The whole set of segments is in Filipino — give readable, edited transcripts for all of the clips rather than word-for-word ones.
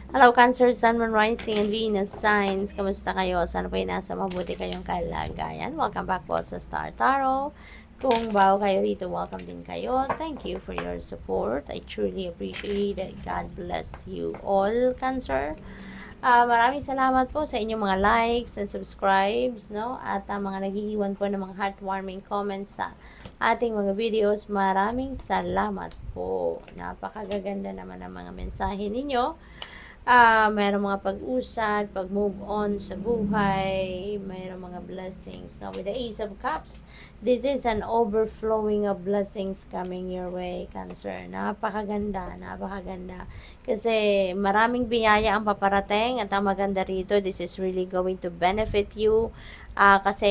Hello, Cancer, Sun, Moon, Rising, and Venus signs. Kamusta kayo? Sana po'y nasa mabuti kayong kalagayan. Welcome back po sa Star Tarot. Kung bago kayo rito, welcome din kayo. Thank you for your support. I truly appreciate it. God bless you all, Cancer. Maraming salamat po sa inyong mga likes and subscribes, no? At mga nag-iiwan po ng mga heartwarming comments sa ating mga videos. Maraming salamat po. Napakagaganda naman ang mga mensahe ninyo. Mayroong mga pag-usad, pag-move on sa buhay, mayroong mga blessings. Now, with the Ace of Cups, this is an overflowing of blessings coming your way, Cancer. Napakaganda, napakaganda. Kasi maraming biyaya ang paparating at ang maganda rito, this is really going to benefit you. Kasi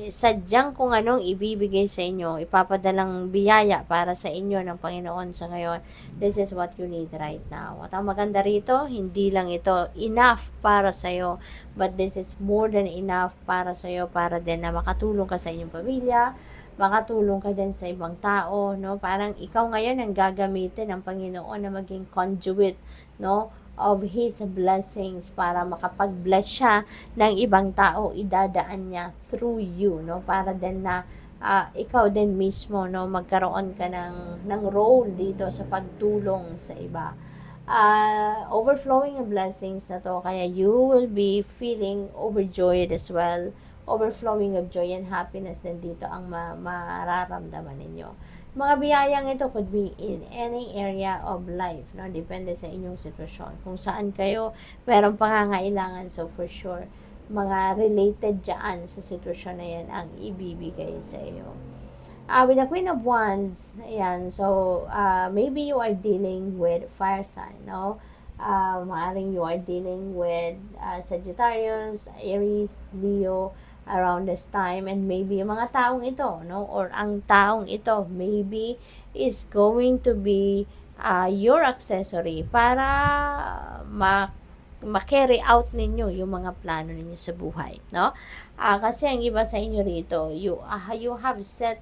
sadyang kung anong ibibigay sa inyo, ipapadalang biyaya para sa inyo ng Panginoon sa ngayon. This is what you need right now. At ang maganda rito, hindi lang ito enough para sa'yo, but this is more than enough para sa'yo, para din na makatulong ka sa inyong pamilya, makatulong ka din sa ibang tao, no? Parang ikaw ngayon ang gagamitin ng Panginoon na maging conduit, no, of His blessings para makapag-bless siya ng ibang tao, idadaan niya through you, no, para din na ikaw din mismo, no, magkaroon ka ng role dito sa pagtulong sa iba. Overflowing of blessings na to, kaya you will be feeling overjoyed as well. Overflowing of joy and happiness din dito ang mararamdaman ninyo. Mga biyayang ito could be in any area of life, no? Depende sa inyong sitwasyon. Kung saan kayo merong pangangailangan, so for sure, mga related dyan sa sitwasyon na yan ang ibibigay sa iyo. With the Queen of Wands, ayan, so maybe you are dealing with fire sign, no? Maaring you are dealing with Sagittarius, Aries, Leo, around this time, and maybe yung mga taong ito, no, or ang taong ito maybe is going to be your accessory para ma-carry out ninyo yung mga plano ninyo sa buhay, no? Kasi ang iba sa inyo rito, you have set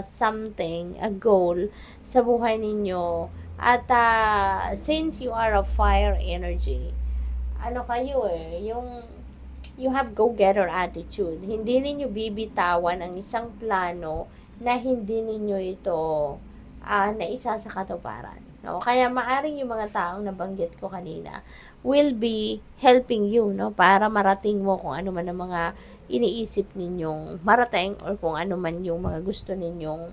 something, a goal sa buhay ninyo, at since you are a fire energy, ano kayo yung you have go-getter attitude. Hindi ninyo bibitawan ang isang plano na hindi ninyo ito naisa sa katuparan. No? Kaya maaring yung mga taong nabanggit ko kanina will be helping you, no, para marating mo kung ano man ang mga iniisip ninyong marating, or kung ano man yung mga gusto ninyong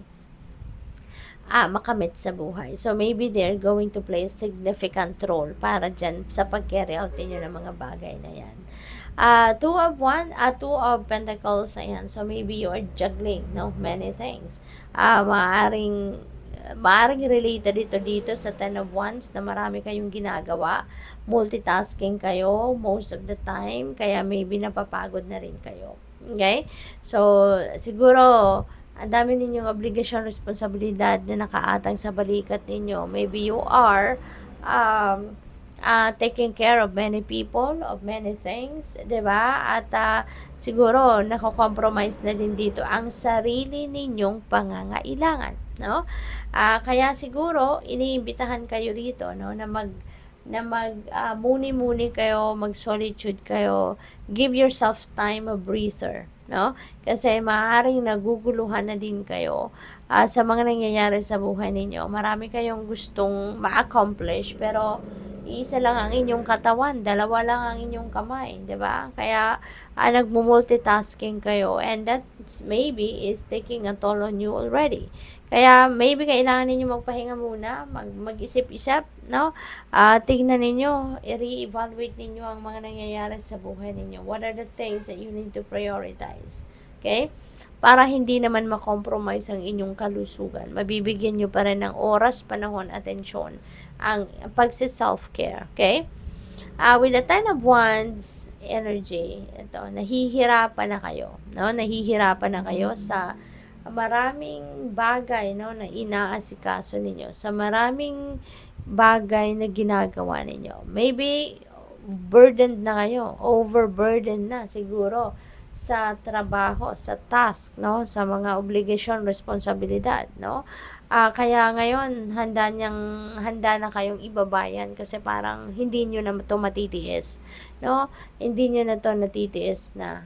makamit sa buhay. So, maybe they're going to play a significant role para dyan sa pag-carry out ninyo ng mga bagay na yan. Two of Pentacles, ayan. So, maybe you are juggling, no, many things. Maaring related dito sa Ten of Wands na marami kayong ginagawa. Multitasking kayo most of the time, kaya maybe napapagod na rin kayo. Okay? So, siguro, ang dami ninyong obligasyon, responsibilidad na nakaatang sa balikat ninyo. Maybe you are taking care of many people, of many things, 'di ba? At siguro nako-compromise na din dito ang sarili ninyong pangangailangan, no? Kaya siguro iniimbitahan kayo rito, no, na muni-muni kayo, mag-solitude kayo, give yourself time, a breather, no? Kasi maaaring naguguluhan na din kayo sa mga nangyayari sa buhay ninyo. Marami kayong gustong ma-accomplish, pero isa lang ang inyong katawan, dalawa lang ang inyong kamay, 'di ba? Kaya nagmo-multitasking kayo, and that maybe is taking a toll on you already. Kaya maybe kailangan ninyo magpahinga muna, mag-isip-isip, no? Tingnan ninyo, i-re-evaluate ninyo ang mga nangyayari sa buhay ninyo. What are the things that you need to prioritize? Okay? Para hindi naman ma-compromise ang inyong kalusugan. Mabibigyan nyo pa rin ng oras, panahon, atensyon ang pagsi-self-care. Okay? With the Ten of Wands energy, ito, nahihirapan na kayo. No? Nahihirapan na kayo sa maraming bagay, no, na inaasikaso ninyo, sa maraming bagay na ginagawa ninyo. Maybe burdened na kayo, overburdened na siguro sa trabaho, sa task, no, sa mga obligasyon, responsibilidad, no. Kaya ngayon, handa na kayong ibabayan kasi parang hindi nyo na ito matitiis, no? Hindi nyo na ito natitiis na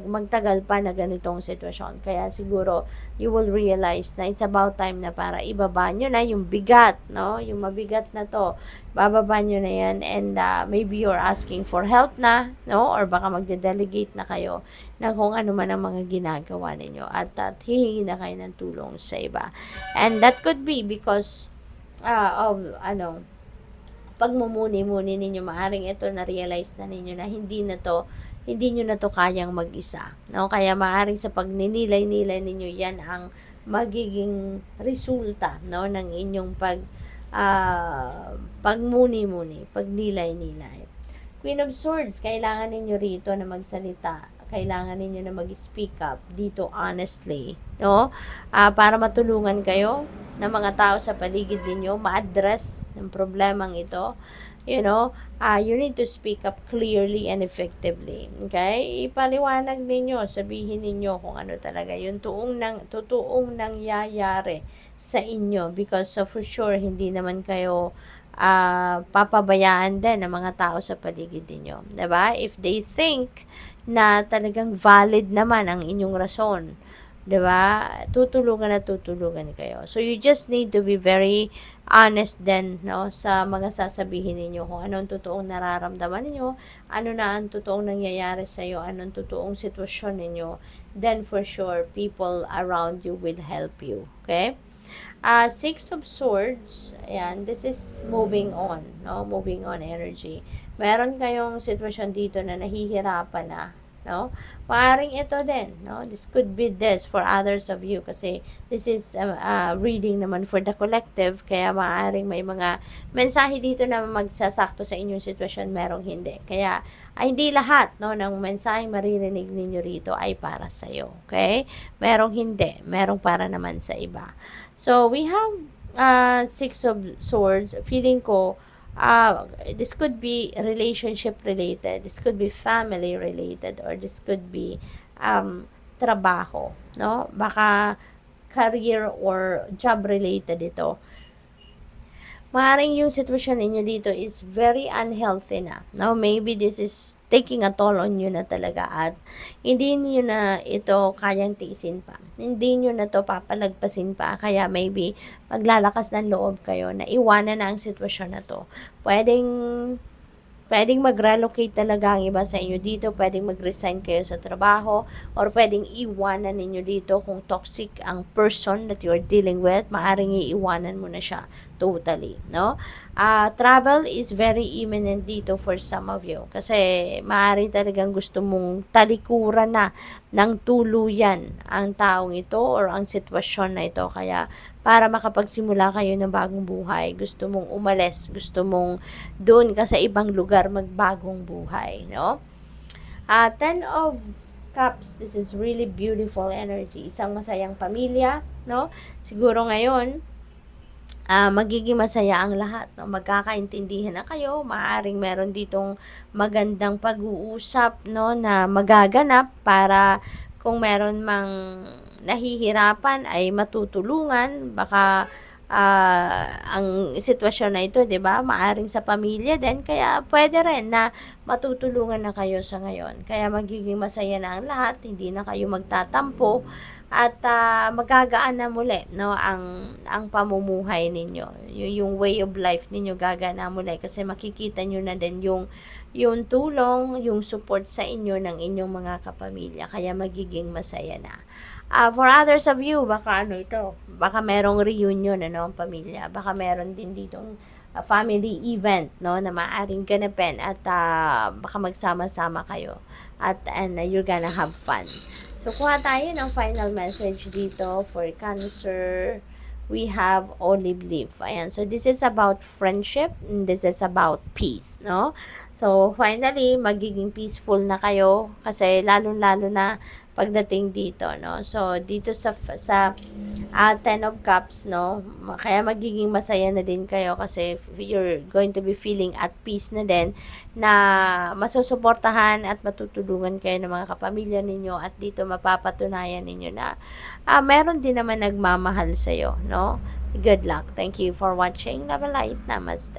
magtagal pa na ganitong sitwasyon. Kaya siguro, you will realize na it's about time na para ibaba nyo na yung bigat, no? Yung mabigat na to, bababa nyo na yan, and maybe you're asking for help na, no? Or baka magde-delegate na kayo ng kung ano man ang mga ginagawa ninyo, at hihingi na kayo ng tulong sa iba. And that could be because of pagmumuni-muni ninyo. Maaring ito na-realize na ninyo na hindi nyo na to kayang mag-isa, no? Kaya maaring sa pagninilay-nilay ninyo, yan ang magiging resulta, no, ng inyong pagmuni-muni, pagnilay-nilay. Queen of Swords, kailangan ninyo rito na magsalita. Kailangan ninyo na mag-speak up dito honestly, no? Para matulungan kayo ng mga tao sa paligid ninyo, ma-address ng problemang ito. You know, you need to speak up clearly and effectively. Okay? Ipaliwanag ninyo, sabihin ninyo kung ano talaga yung totoong nangyayari sa inyo, because for sure hindi naman kayo papabayaan din ng mga tao sa paligid ninyo. Diba? If they think na talagang valid naman ang inyong rason, diba? Tutulungan kayo. So, you just need to be very honest din, no, sa mga sasabihin ninyo, kung anong totoong nararamdaman ninyo, ano na ang totoong nangyayari sa iyo, anong totoong sitwasyon ninyo, then for sure, people around you will help you. Okay? Six of Swords, ayan, this is moving on, no? Moving on energy. Meron kayong sitwasyon dito na nahihirapan na, no? Maaring ito din, no? This could be this for others of you kasi this is reading naman for the collective, kaya maaring may mga mensahe dito na magsasakto sa inyong sitwasyon, merong hindi. Kaya hindi lahat, no, ng mensaheng maririnig ninyo rito ay para sa iyo, okay? Merong hindi, merong para naman sa iba. So, we have Six of Swords. Feeling ko, this could be relationship related, this could be family related, or this could be trabaho, no? Baka career or job related ito. Maaaring yung sitwasyon ninyo dito is very unhealthy na. Now, maybe this is taking a toll on you na talaga at hindi niyo na ito kayang tiisin pa. Hindi niyo na to papalagpasin pa. Kaya maybe maglalakas ng loob kayo na iwanan na ang sitwasyon na to. Pwedeng mag-relocate talaga ang iba sa inyo dito, pwedeng mag-resign kayo sa trabaho, or pwedeng iwanan ninyo dito kung toxic ang person that you are dealing with, maaring iiwanan mo na siya totally, no? Travel is very imminent dito for some of you kasi maaari talagang gusto mong talikuran na ng tuluyan ang taong ito or ang sitwasyon na ito, kaya para makapagsimula kayo ng bagong buhay, gusto mong umalis, gusto mong doon ka sa ibang lugar magbagong buhay, no? Ten of Cups, this is really beautiful energy, isang masayang pamilya, no? Siguro ngayon magiging masaya ang lahat, no? Magkakaintindihan na kayo, maaaring meron ditong magandang pag-uusap, no, na magaganap para kung meron mang nahihirapan ay matutulungan. Baka ang sitwasyon na ito, 'di ba? Maaring sa pamilya din, kaya pwede rin na matutulungan na kayo sa ngayon. Kaya magiging masaya na ang lahat, hindi na kayo magtatampo at magagaan na muli, no, ang pamumuhay ninyo. Yung way of life ninyo gagana muli kasi makikita nyo na din yung tulong, yung support sa inyo ng inyong mga kapamilya, kaya magiging masaya na. For others of you, baka baka merong reunion, ang pamilya, baka meron din ditong family event, no, na maaaring ganapin at baka magsama-sama kayo and you're gonna have fun. So, kuha tayo ng final message dito for Cancer. We have olive leaf. Ayan. So, this is about friendship. And this is about peace, no? So, finally, magiging peaceful na kayo kasi lalong-lalo na pagdating dito, no? So, dito sa Ten of Cups, no? Kaya magiging masaya na din kayo kasi you're going to be feeling at peace na din na masusuportahan at matutulungan kayo ng mga kapamilya ninyo at dito mapapatunayan ninyo na meron din naman nagmamahal sa'yo, no? Good luck. Thank you for watching. Love and light. Namaste.